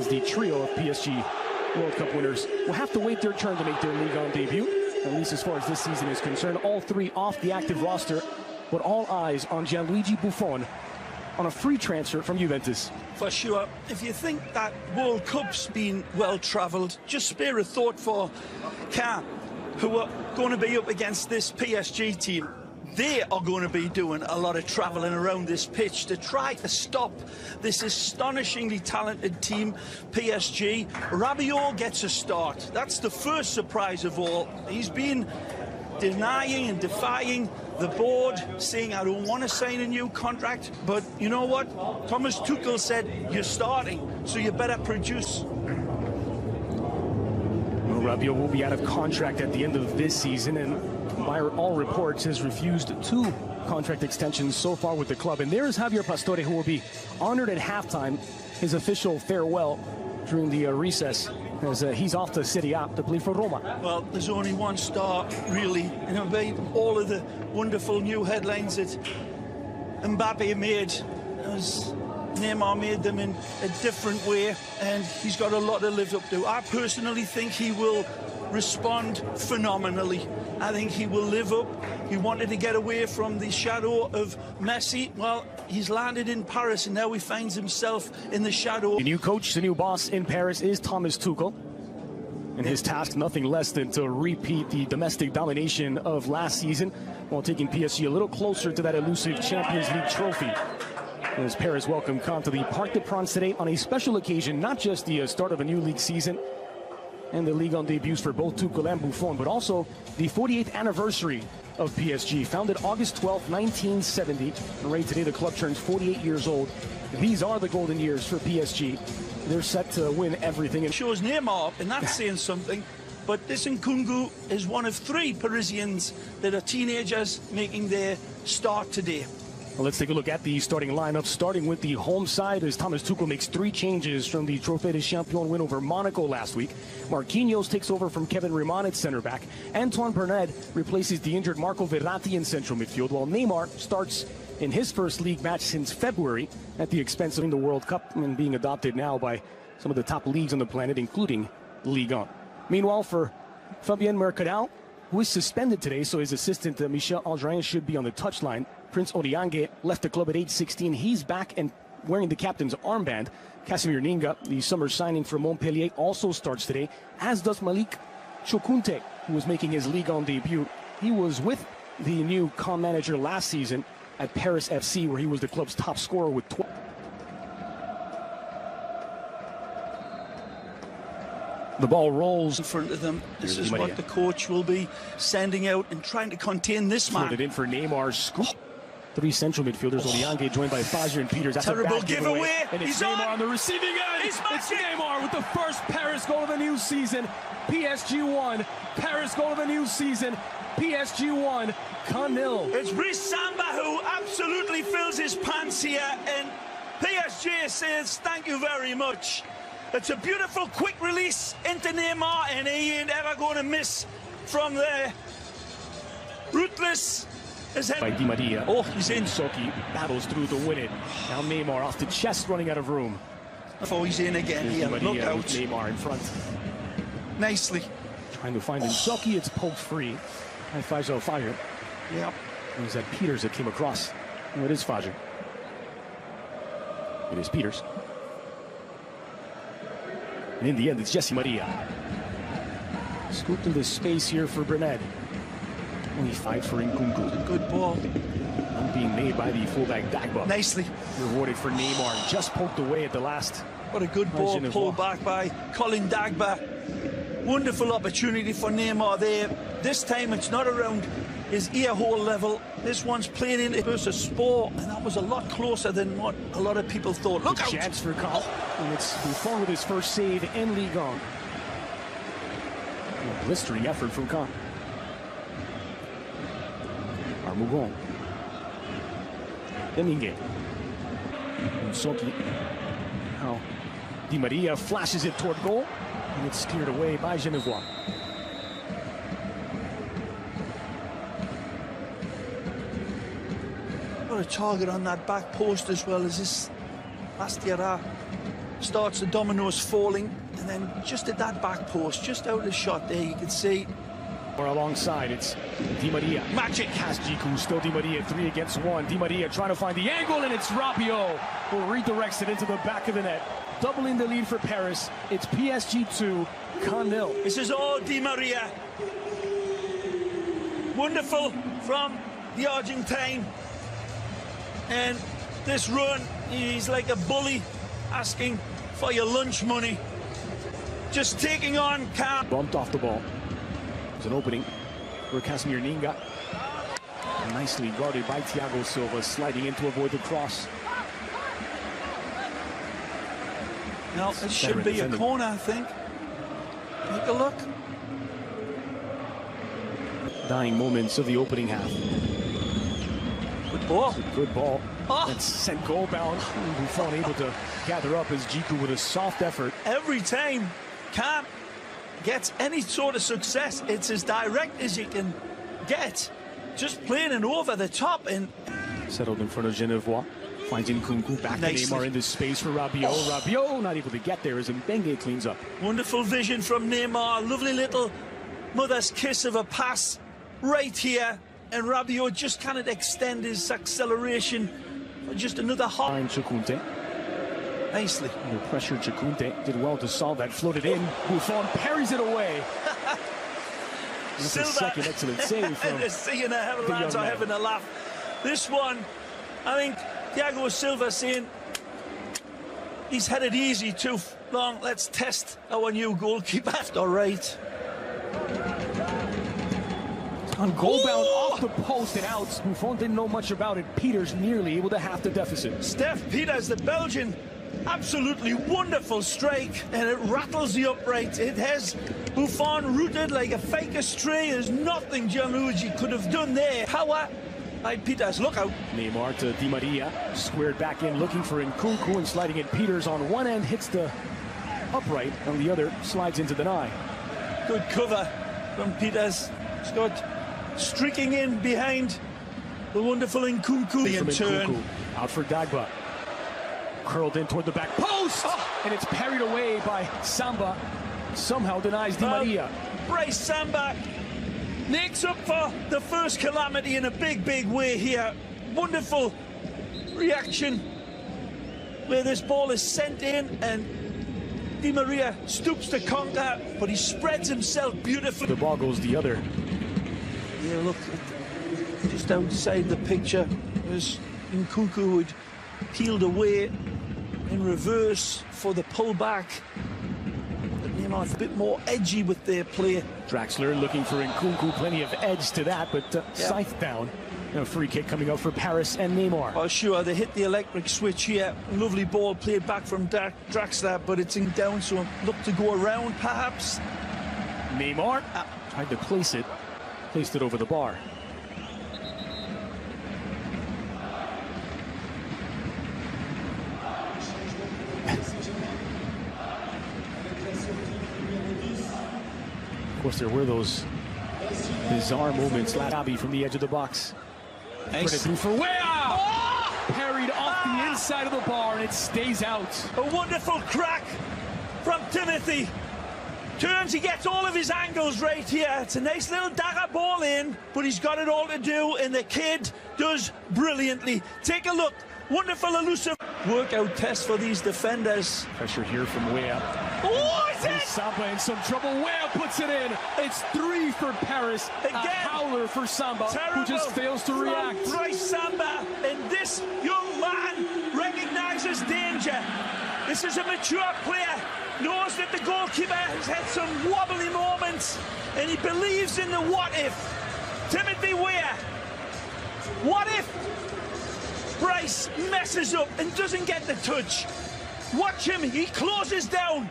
as the trio of PSG World Cup winners will have to wait their turn to make their Ligue 1 debut, at least as far as this season is concerned. All three off the active roster, but all eyes on Gianluigi Buffon on a free transfer from Juventus. For sure. If you think that World Cup's been well-travelled, just spare a thought for Caen, who are going to be up against this PSG team. They are going to be doing a lot of travelling around this pitch to try to stop this astonishingly talented team, PSG. Rabiot gets a start. That's the first surprise of all. He's been denying and defying the board, saying, I don't want to sign a new contract. But you know what? Thomas Tuchel said, you're starting, so you better produce. Well, Rabiot will be out of contract at the end of this season, and by all reports has refused 2 contract extensions so far with the club. And there is Javier Pastore, who will be honored at halftime, his official farewell during the recess, as he's off to Serie A to play for Roma. Well, there's only one star, really. You know, all of the wonderful new headlines that Mbappé made, as Neymar made them in a different way, and he's got a lot to live up to. I personally think he will respond phenomenally. I think he will live up. He wanted to get away from the shadow of Messi. Well, he's landed in Paris, and now he finds himself in the shadow. The new coach, the new boss in Paris is Thomas Tuchel. And his task, nothing less than to repeat the domestic domination of last season while taking PSG a little closer to that elusive Champions League trophy. As Paris welcomed Caen to the Parc des Princes today on a special occasion, not just the start of a new league season and the Ligue 1 debuts for both Tuchel and Buffon, but also the 48th anniversary of PSG. Founded August 12, 1970. And right today, the club turns 48 years old. These are the golden years for PSG. They're set to win everything. It shows Neymar, and that's saying something. But this Nkunku is one of 3 Parisians that are teenagers making their start today. Well, let's take a look at the starting lineup, starting with the home side as Thomas Tuchel makes 3 changes from the Trophée des Champions win over Monaco last week. Marquinhos takes over from Kevin Reman at center back. Antoine Bernard replaces the injured Marco Verratti in central midfield, while Neymar starts in his first league match since February at the expense of the World Cup and being adopted now by some of the top leagues on the planet, including Ligue 1. Meanwhile, for Fabien Mercadal, who is suspended today, so his assistant Michel Algerian should be on the touchline. Prince Odiange left the club at age 16. He's back and wearing the captain's armband. Casimir Ninga, the summer signing from Montpellier, also starts today, as does Malik Chokunte, who was making his Ligue 1 debut. He was with the new Caen manager last season at Paris FC, where he was the club's top scorer with 12. The ball rolls in front of them. This is what the coach will be sending out and trying to contain this man. Put it in for Neymar's score. 3 central midfielders, Odiange joined by Fazer and Peters. That's terrible a bad giveaway. And it's He's Neymar on the receiving end. It's Neymar with the first Paris goal of the new season. PSG 1, Paris goal of the new season. PSG 1, Caen 0. It's Brice Samba who absolutely fills his pants here, and PSG says thank you very much. It's a beautiful quick release into Neymar, and he ain't ever going to miss from there. Ruthless. By Di Maria. Oh, he's in. Soki battles through to win it. Now Neymar off the chest, running out of room. Oh, he's in again here. Look out. Neymar in front. Nicely. Trying to find Soki. It's poked free. And Fazer fired. Yep. It was that Peters that came across. Oh, it is Fazer. It is Peters. And in the end, it's Jesse Maria. Scooped into space here for Bernard. He fight for Nkunku. Good ball. One being made by the fullback Dagba. Nicely. Rewarded for Neymar. Just poked away at the last. What a good ball pulled back by Colin Dagba. Wonderful opportunity for Neymar there. This time it's not around his ear hole level. This one's played into versus Spore, and that was a lot closer than what a lot of people thought. Look out! Chance for Caen. And it's Buffon with his first save in Ligue 1. Blistering effort from Caen. Armougon. Demingue. Soki. Now, Di Maria flashes it toward goal, and it's cleared away by Genevois. Got a target on that back post as well as this Bastiera. starts the dominoes falling, and then just at that back post, just out of the shot there, you can see. Or alongside, it's Di Maria. Magic. Has Jiku, still Di Maria, 3 against 1. Di Maria trying to find the angle, and it's Rabiot who redirects it into the back of the net. Doubling the lead for Paris. It's PSG 2, Caen 0. This is all Di Maria. Wonderful from the Argentine. And this run, he's like a bully asking for your lunch money. Just taking on Caen. Bumped off the ball. There's an opening for Casemir Ninga. Nicely guarded by Thiago Silva, sliding in to avoid the cross. Now, it should be a corner, I think. Take a look. Dying moments of the opening half. Good ball. Good ball. Oh. That's sent goal bound. Buffon able to gather up as Jiku with a soft effort. Every time Caen gets any sort of success, it's as direct as you can get. Just playing it over the top and settled in front of Genevois. Finds Nkunku back to Neymar into space for Rabiot. Oh. Rabiot not able to get there as Mbenge cleans up. Wonderful vision from Neymar. Lovely little mother's kiss of a pass right here. And Rabiot just cannot extend his acceleration for just another hop. Nicely. Under pressure, Chakute did well to solve that. Floated in. Buffon parries it away. Silva. Second excellent save from seeing the Avalanche are having a laugh. This one, I think Thiago Silva saying he's had it easy too long. Let's test our new goalkeeper. All right. On goal bound off the post and out. Buffon didn't know much about it. Peters nearly able to half the deficit. Steph Peters, the Belgian, absolutely wonderful strike, and it rattles the upright. It has Buffon rooted like a fake astray. There's nothing Gianluigi could have done there. Power by Peters. Look out. Neymar to Di Maria. Squared back in, looking for Nkunku and sliding it. Peters on one end hits the upright, on the other slides into the nine. Good cover from Peters. Scott streaking in behind the wonderful Nkunku. In turn. Out for Dagba. Curled in toward the back post, and it's parried away by Samba. Somehow denies Di Maria. Bryce Samba makes up for the first calamity in a big way here. Wonderful reaction where this ball is sent in, and Di Maria stoops to conquer, but he spreads himself beautifully. The ball goes the other. Yeah, look, just outside the picture, as Nkunku had peeled away in reverse for the pullback. But Neymar a bit more edgy with their play. Draxler looking for Nkunku, plenty of edge to that, but scythe down. A free kick coming out for Paris and Neymar. Oh, sure, they hit the electric switch here. Lovely ball played back from Draxler, but it's in down, so look to go around, perhaps. Neymar tried to place it over the bar. Of course, there were those bizarre moments. Latabi from the edge of the box. Nice. Put it through for Wea! Oh! Parried off the inside of the bar, and it stays out. A wonderful crack from Timothy. Turns, he gets all of his angles right here. It's a nice little dagger ball in, but he's got it all to do, and the kid does brilliantly. Take a look. Wonderful elusive workout test for these defenders. Pressure here from Wea. Oh, is it? Samba in some trouble. Wea puts it in. It's 3 for Paris. Again. A howler for Samba, who just fails to react. Bryce Samba, and this young man recognizes danger. This is a mature player. Knows that the goalkeeper has had some wobbly moments, and he believes in the what if. Timothy Weah. What if Bryce messes up and doesn't get the touch? Watch him, he closes down.